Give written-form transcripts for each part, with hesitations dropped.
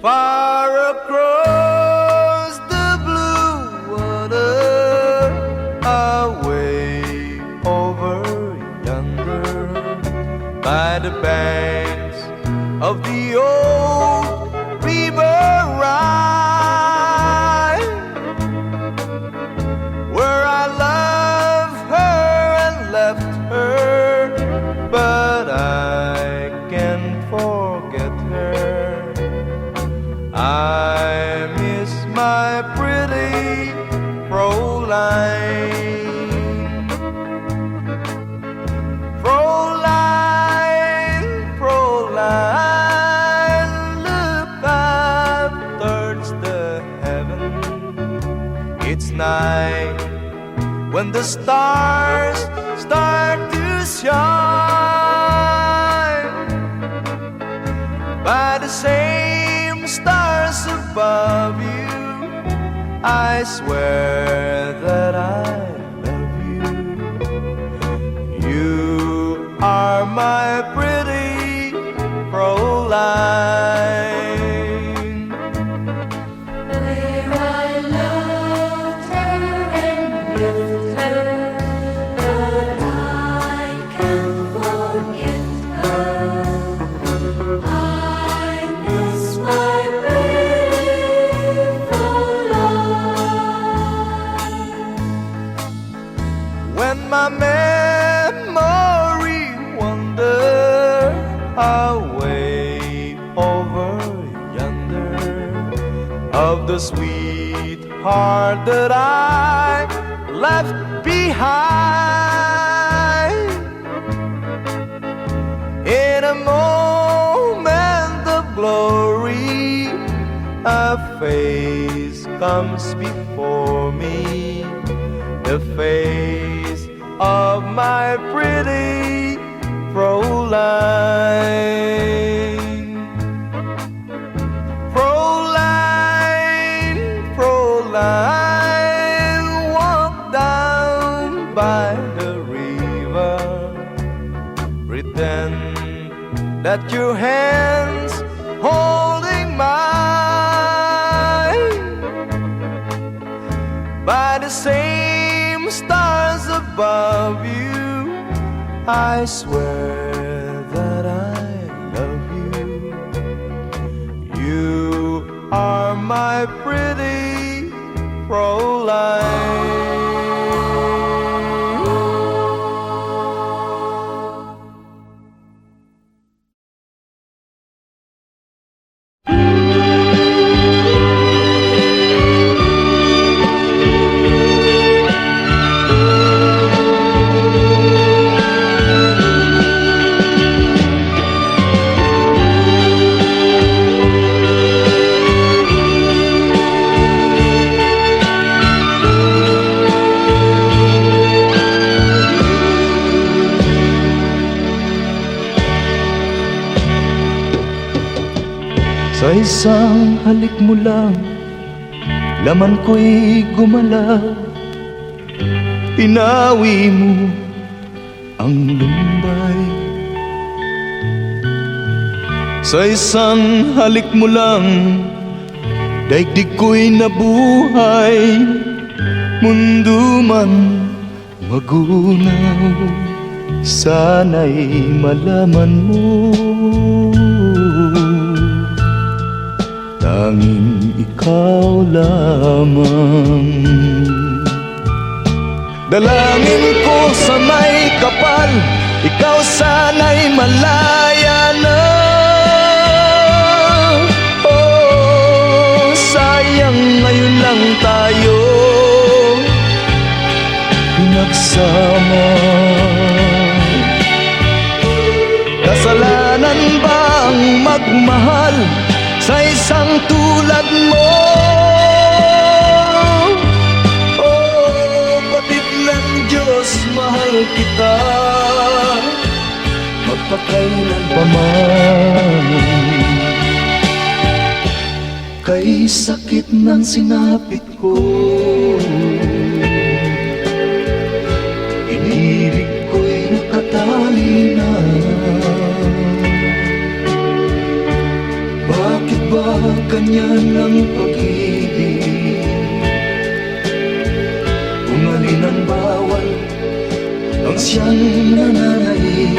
far across the blue water, away over yonder, by the banks of the old river Rhine, where I loved her and left her, but I can't forget her. I miss my pretty Fräulein. Fräulein, Fräulein, look up towards the heaven. It's night when the stars start to shine. By the same stars above you, I swear that I love you. You are my pretty Fräulein. Where I loved her and left her, but I can't forget her. I miss my pretty Fräulein. When my memory wanders away over yonder, of the sweetheart that I left behind, in a moment of glory, a face comes before me, the face of my pretty Fräulein. Fräulein, Fräulein, walk down by the river, pretend that your hands holding mine. By the same stars above you, I swear that I love you. You are my pretty Fräulein. Sa isang halik mo lang, laman ko'y gumalaw. Pinawi mo ang lumbay. Sa isang halik mo lang, daigdig ko'y nabuhay. Mundo man magunaw, sana'y malaman mo, tanging ikaw lamang. Dalangin ko sa may kapal, ikaw sana'y malaya na. Oh, sayang ngayon lang tayo pinagsama. Kasalanan ba ang magmahal sa isang tulad mo? Oh, batid ng Diyos, mahal kita magpakailan pa man. Kay sakit ng sinapit ko, inirig ko'y nakatali na. Bakit ba Huli ng bawal ang siyang nananaig.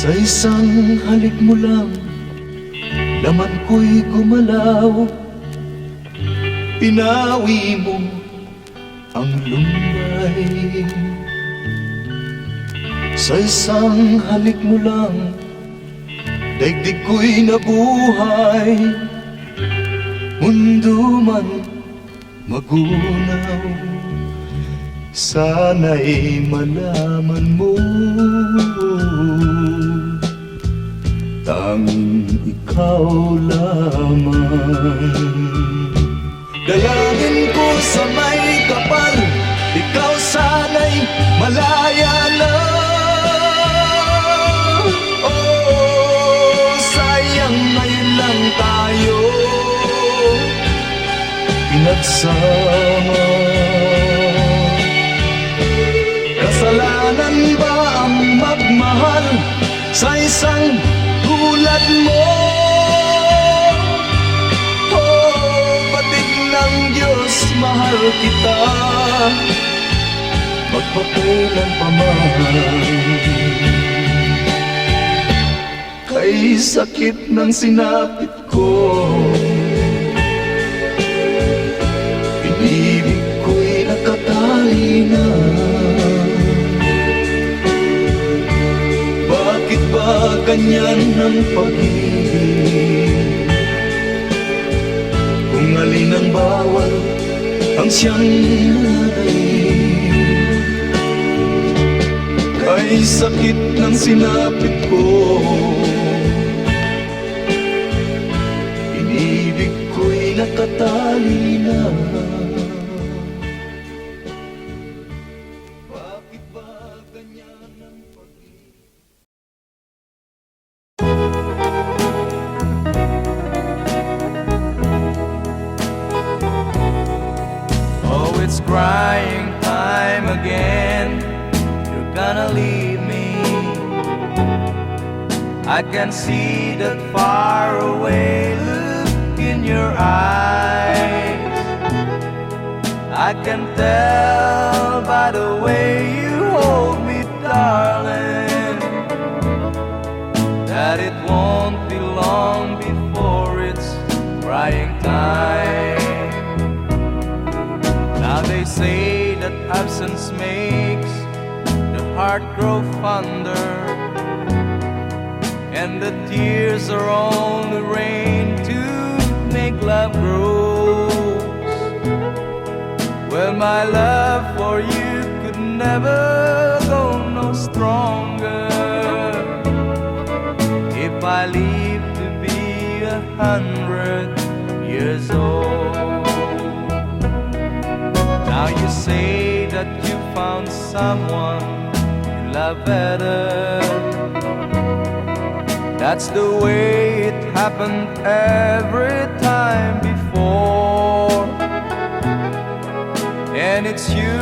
Sa isang halik mo lang, laman ko'y gumalaw. Pinawi mo ang lumbay. Sa isang halik mo lang, daigdig ko'y nabuhay. Mundo man magunaw, sana'y malaman mo, tanging ikaw lamang. Dalangin ko sa may kapal, ikaw sana'y malaya na. Oh, sayang ngayon lang tayo pinagsama. Kasalanan ba ang magmahal sa isang tulad mo? Oh, batik ng Diyos, mahal kita, magpakailan pa man. Kay sakit ng sinapit ko, pinibig ko'y nakatali na. Bakit ba ganyan ang pag-ibig? Kung alin ang bawal ang siyang nananaig. Kay sakit ng sinapit ko, pinibig ko'y nakatali na. Bakit ba ganyan ang pag-ibig? Oh, it's crying time again. You're gonna leave me. I can see that far away look in your eyes. I can tell by the way you hold me, darling, that it won't be long before it's crying time. Now they say that absence makes the heart grow fonder, and the tears are only rain to make love grows. Well, my love for you could never go no stronger if I live to be 100 years old. Now you say that you found someone you love better. That's the way it happened every time before. And it's you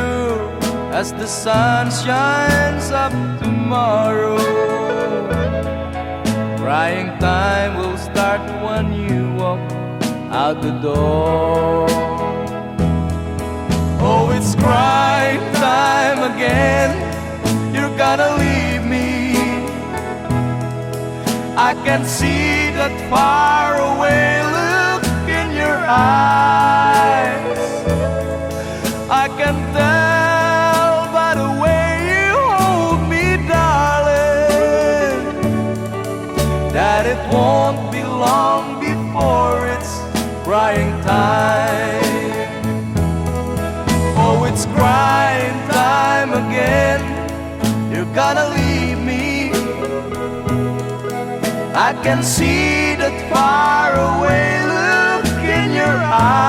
as the sun shines up tomorrow. Crying time will start when you walk out the door. Oh, it's crying time again. You're gonna leave me. I can see that far away look in your eyes. I can tell by the way you hold me, darling, that it won't be long before it's crying time. Oh, it's crying time again. You're gonna leave me. I can see that far away look in your eyes.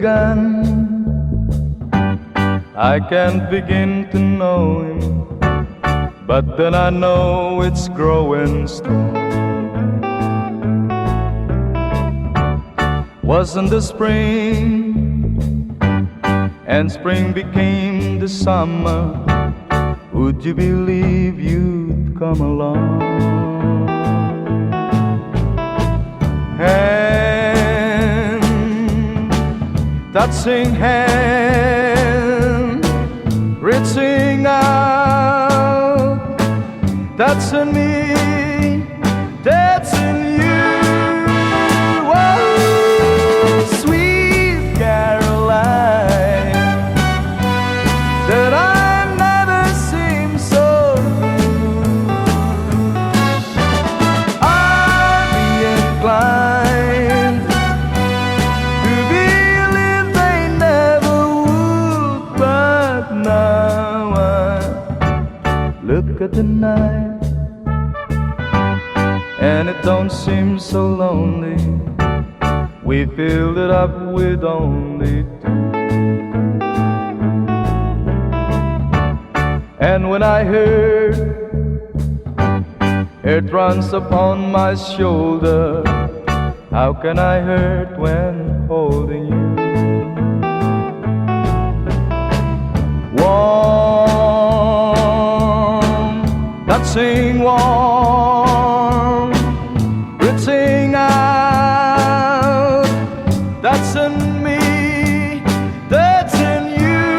began. I can't begin to know him, but then I know it's growing strong. Wasn't the spring, and spring became the summer. Would you believe you'd come along? Hand, touching hand, reaching out, touching me, touching you. Oh, sweet Caroline, that I've never seen so good. I'd be inclined to believe they never would, but now I look at the night and it don't seem so lonely. We filled it up with only two. And when I heard it runs upon my shoulder, how can I hurt when holding you? Warm, touching warm, reaching out, touching me, touching you.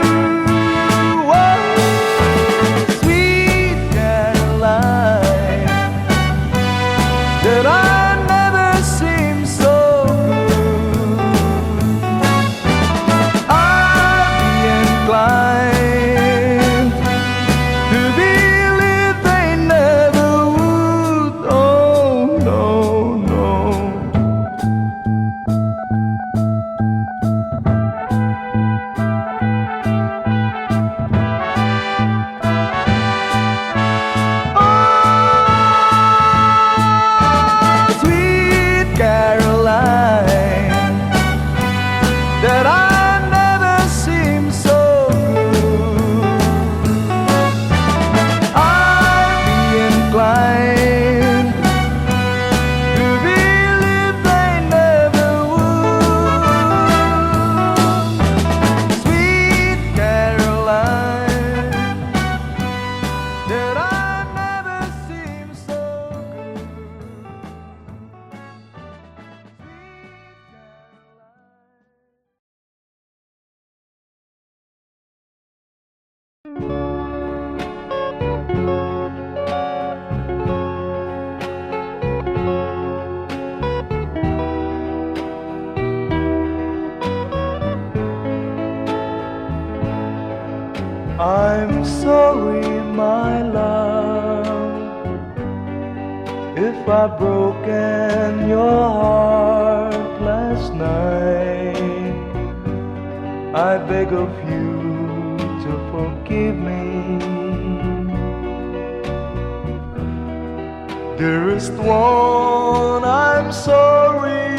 Oh, sweet Caroline, that I never seem so good. I'd be inclined to believe they never would. Oh, no, no. Sweet Caroline, that I never seem so good. I'd be inclined to believe they never would. Sweet Caroline, that I never seem so good. I'm sorry, my love, if I've broken your heart last night. I beg of you to forgive me. Dearest one, I'm sorry.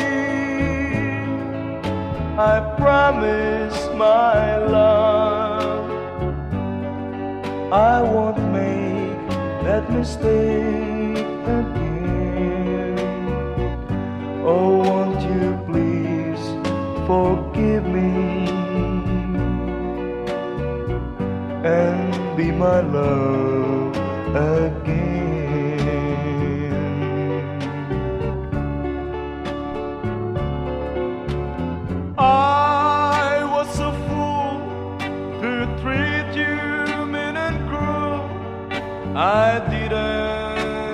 I promise, my love, I won't make that mistake again. Oh, won't you please forgive me and be my love again. I was a fool to treat you mean and cruel. I didn't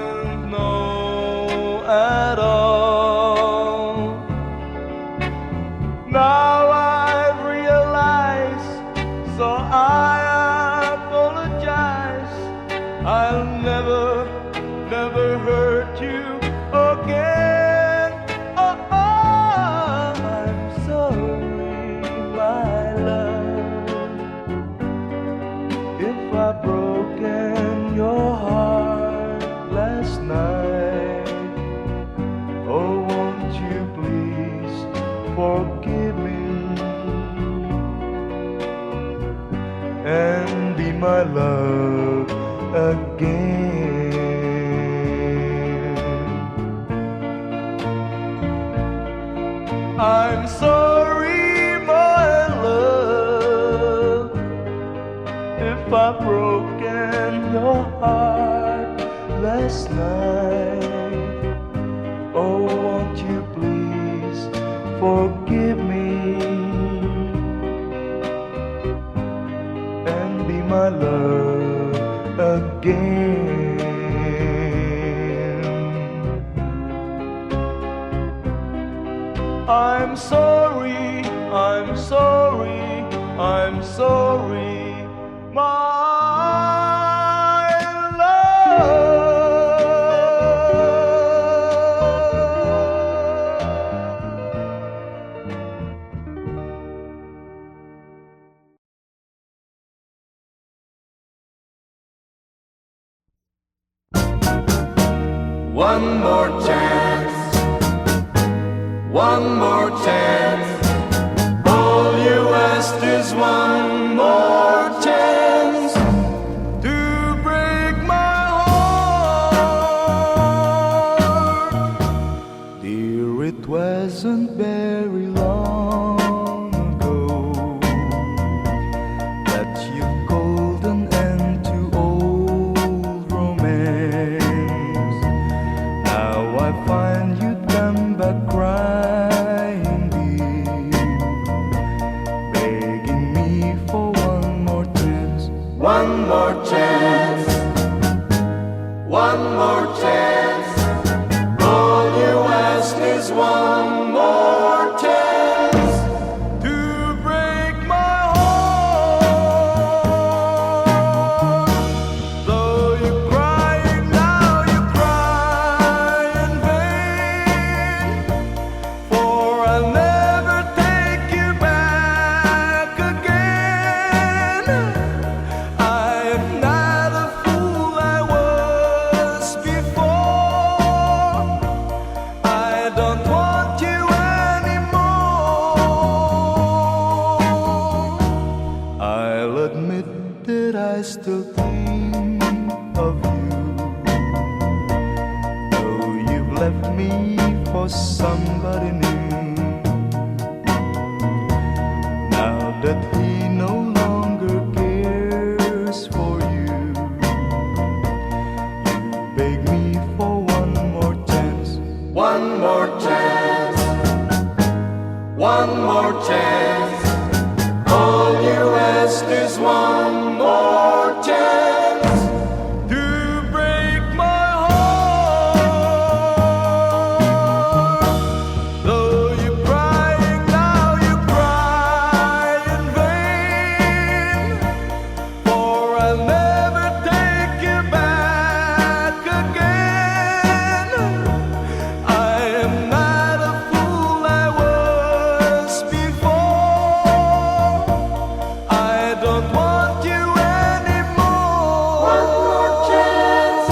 my love again. I'm sorry, my love, if I've broken your heart last night. Oh, won't you please forgive me and be my love again. I'm sorry, I'm sorry, I'm sorry, my love. One more chance, one more chance. All you asked is one more chance to break my heart. Dear, it wasn't very long ago that you called an end to old romance. Now I find you come back crying, dear, begging me for one more chance. One more chance, one more chance. All you ask is one more chance to break my heart. Though you're crying now, you cry in vain, for I'll never take you back again. I am not the fool I was before. I don't want you anymore. I'll admit that I still think of you, though you've left me for somebody new. Now that he no longer cares for you, you beg me for one more chance. One more chance, one more chance. All you ask is one more chance to break my heart. Though you're crying now, you cry in vain, for I'll never take you back again. I am not a fool I was before. I don't want you anymore. One more chance,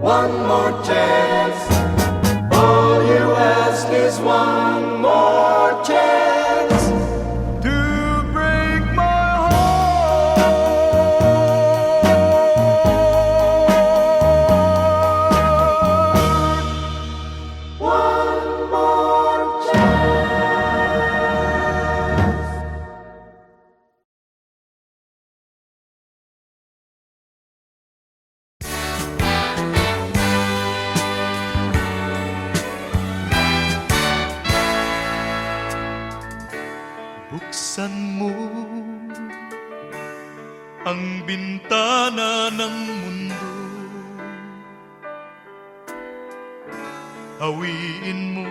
one more chance. All you ask is one more chance to break my heart. One more chance. Buksan mo ang bintana ng mundo, hawiin mo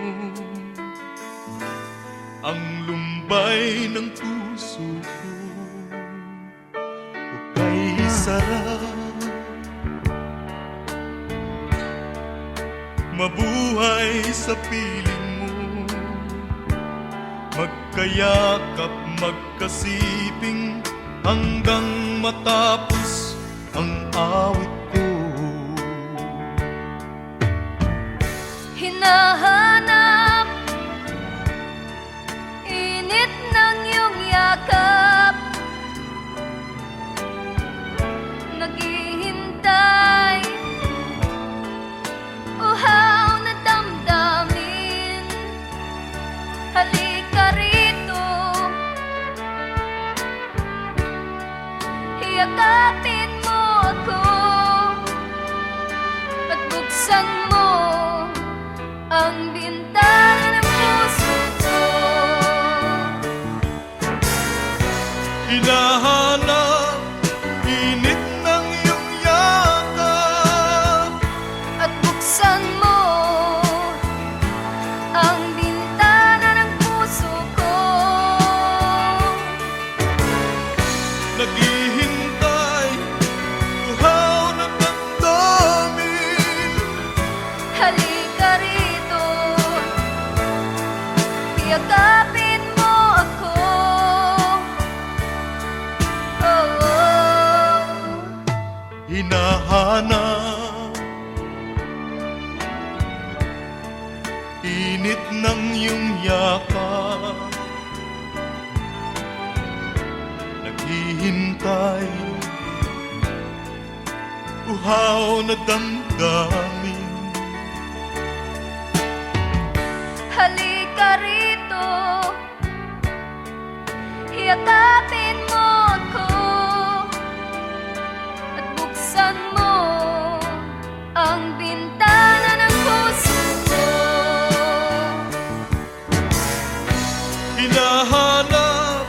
ang lumbay ng puso ko. Hukay sarap, mabuhay sa piling mo, magkayakap, magkasiping hanggang matapos ang awit ko. Hinahanap init ng iyong yakap, buksan mo ang bintana ng puso ko. Hinahanap init ng iyong yakap At buksan mo ang bintana ng puso ko. naghihintay, uhaw na damdamin. Halika rito, yakapin mo ako. Oh, oh. Hinahanap init ng iyong yakap, naghihintay, uhaw na damdamin. Halika rito, yakapin mo ako. At buksan mo ang bintana ng puso ko. Hinahanap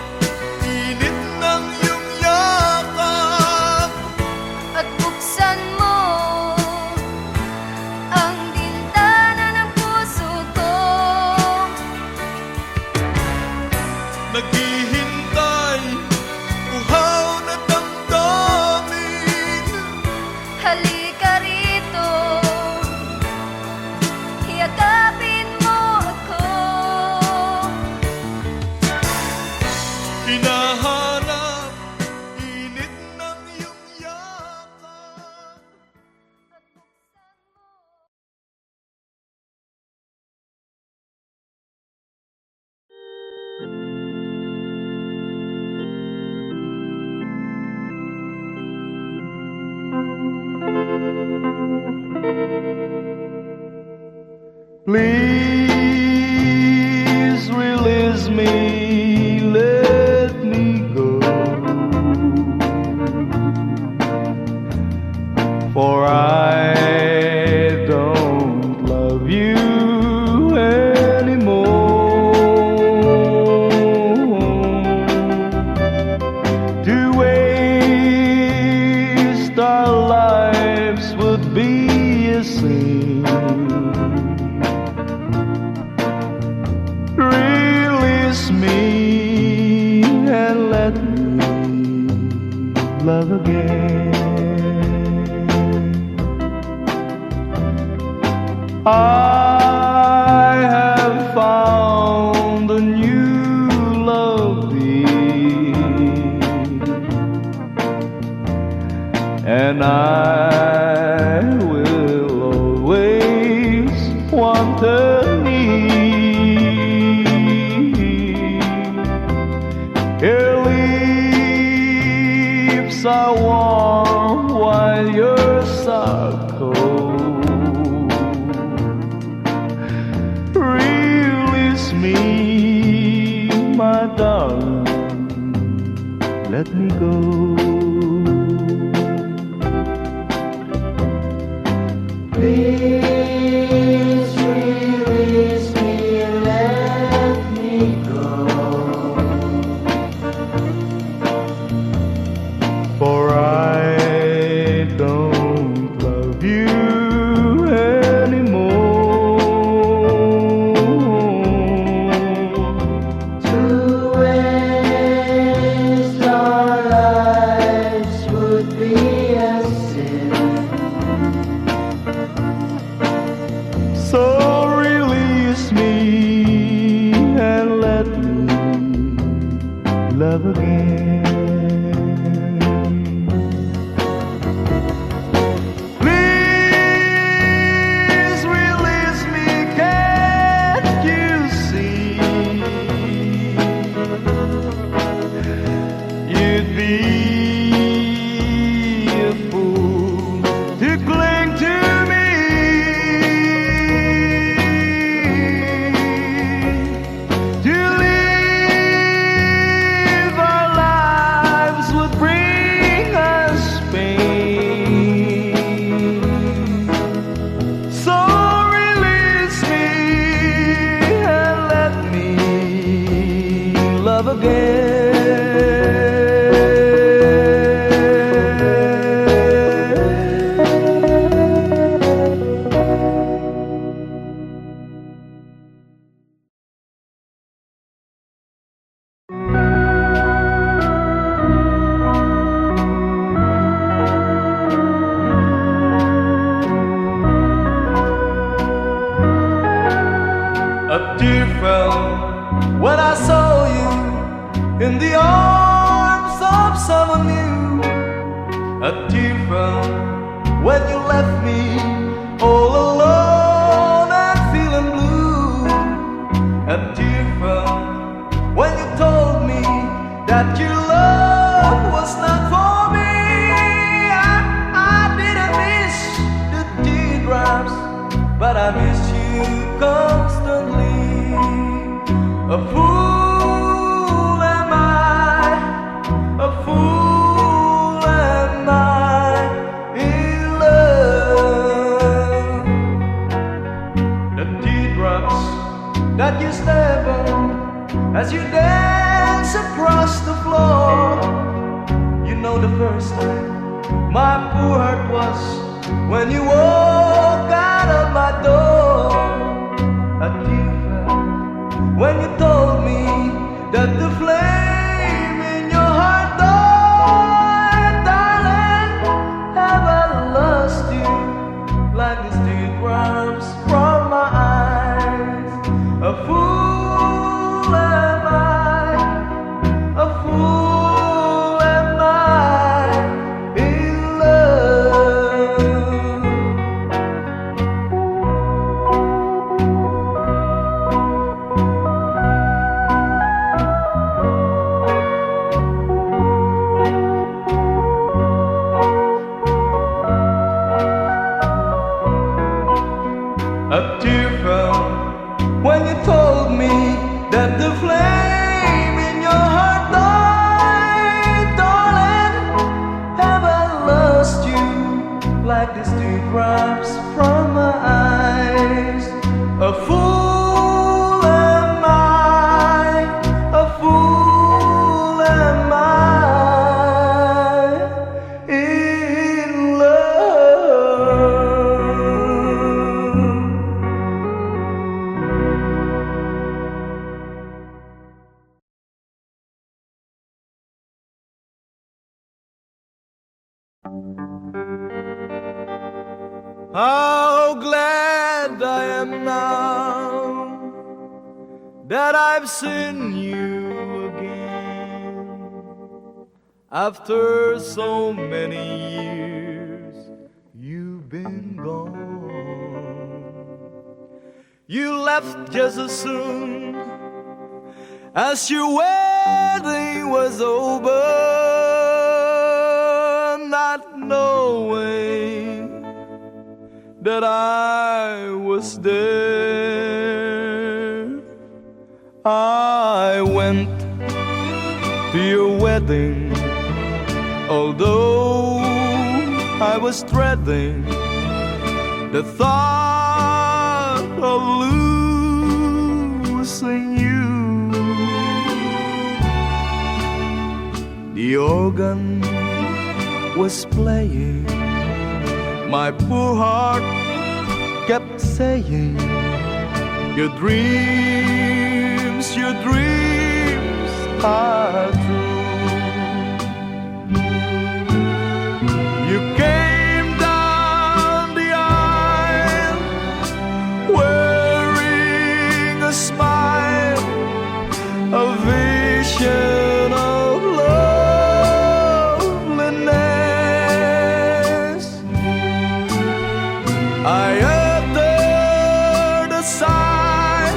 init ng iyong yakap, At buksan mo ang bintana ng puso ko. naghihintay, uhaw na damdamin. Halika rito, yakapin mo ako. Hinahanap init ng iyong yakap. At buksan mo. Please release me, let me go. For I don't love you anymore. To waste our lives would be a sin. Release me and let me love again. I have found a new love deep, and I will always want her near. Your lips are warm while yours are cold. Release me, my darling, let me go. Please release me, let me go. For I don't love you anymore. To waste our lives would be a sin. So release me and let me love again. Please release me, can't you see? You'd be a fool to cling to me. To live our lives when I saw you in the arms of someone new. A tear fell when you left me all alone and feeling blue. A tear fell when you told me that your love was not for me. I didn't miss the teardrops, but I miss you constantly. A fool am I, a fool am I in love. The teardrops that you step on as you dance across the floor. You know the first time my poor heart was when you walk out of my door. A tear fell when you told me that the flame in your heart died. Darling, have I lost you like these teardrops from my eyes? A fool am I, a fool am I in love. A tear fell when you told me that the flame in your heart died. Darling, have I lost you like these teardrops from my eyes? A fool am I, a fool am I in love. How glad I am now that I've seen you again. After so many years, you've been gone. You left just as soon as your wedding was over, not knowing that I was there. I went to your wedding, although I was dreading the thought of losing you. The organ was playing, my poor heart kept saying, your dreams are true. You came down the aisle wearing a smile, a vision of loveliness. I uttered a sigh,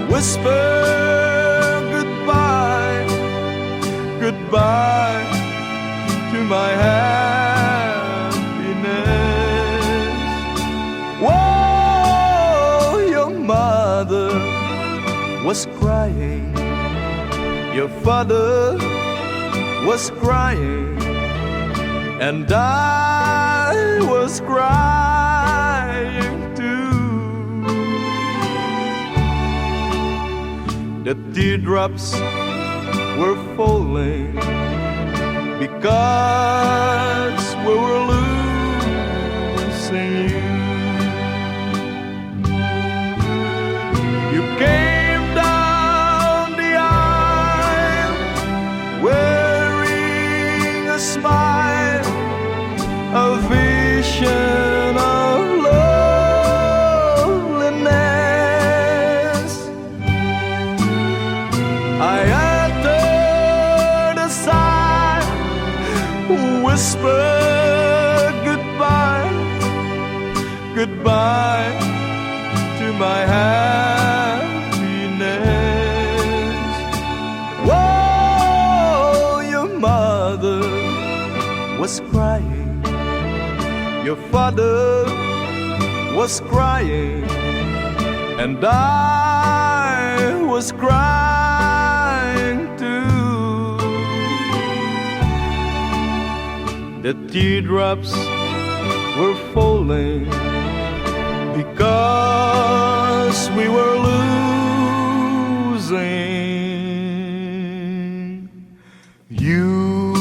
whispered goodbye, goodbye to my happiness. Whoa, your mother was crying, your father was crying, and I was crying too. The teardrops were falling because we were losing you. You came down the aisle wearing a smile, a vision of loveliness. goodbye to my happiness. Whoa, your mother was crying, your father was crying, and I was crying too. The teardrops were falling because we were losing you.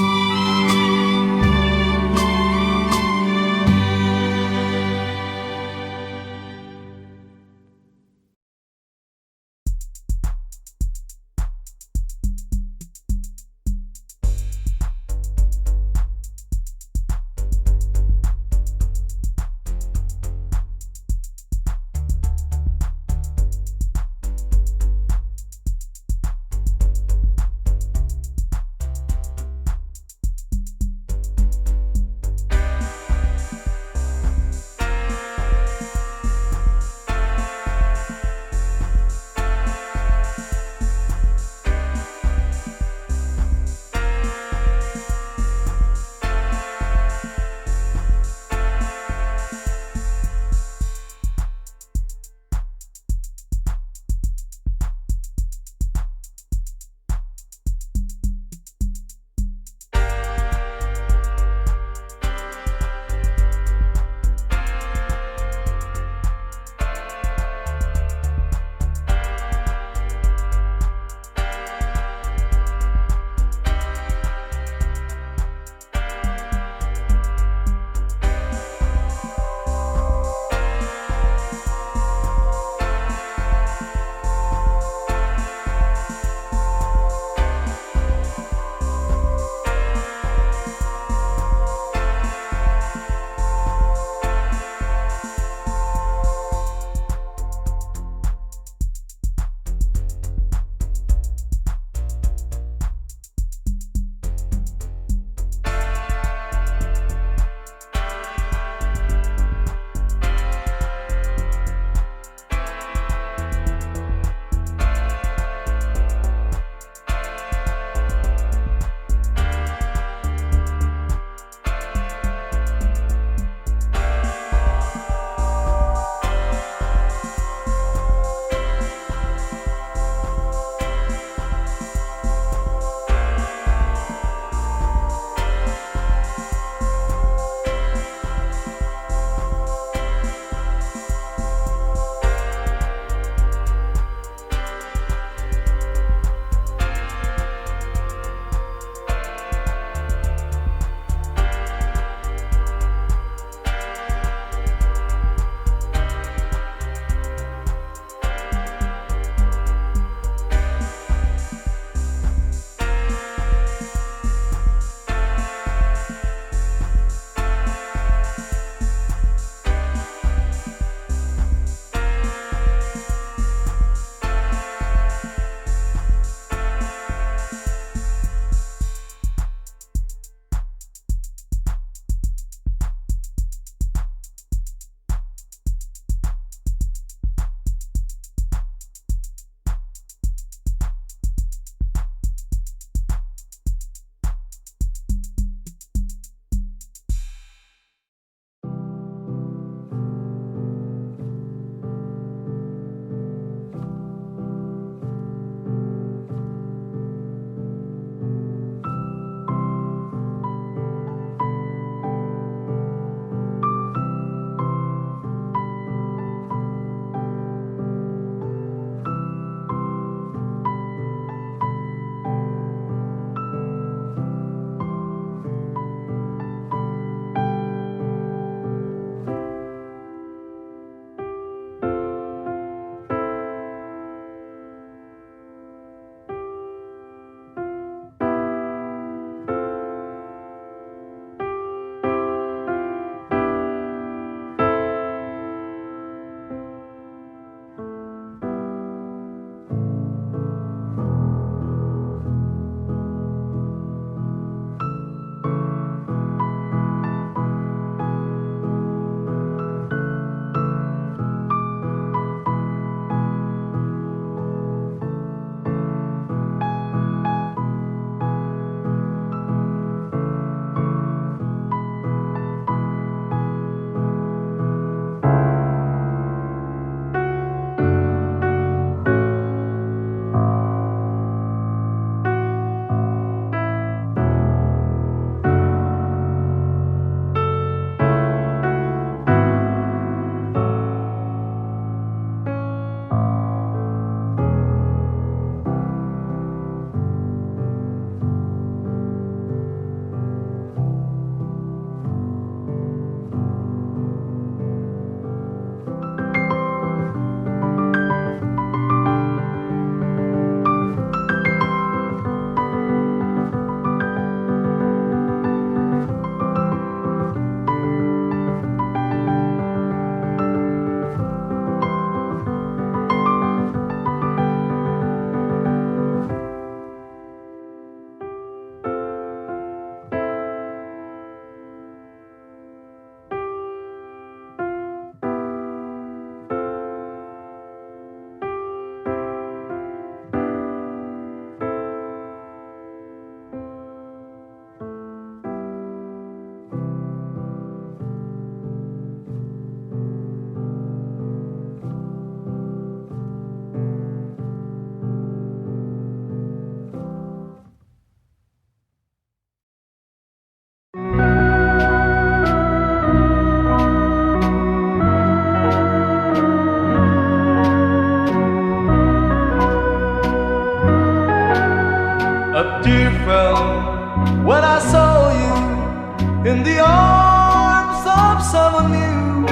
in the arms of someone new.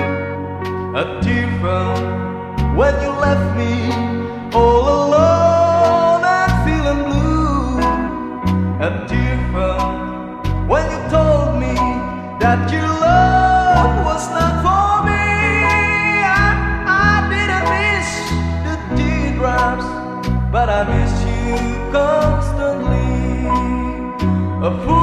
A tear fell when you left me all alone and feeling blue. A tear fell when you told me that your love was not for me. I didn't miss the teardrops, but I miss you constantly. A fool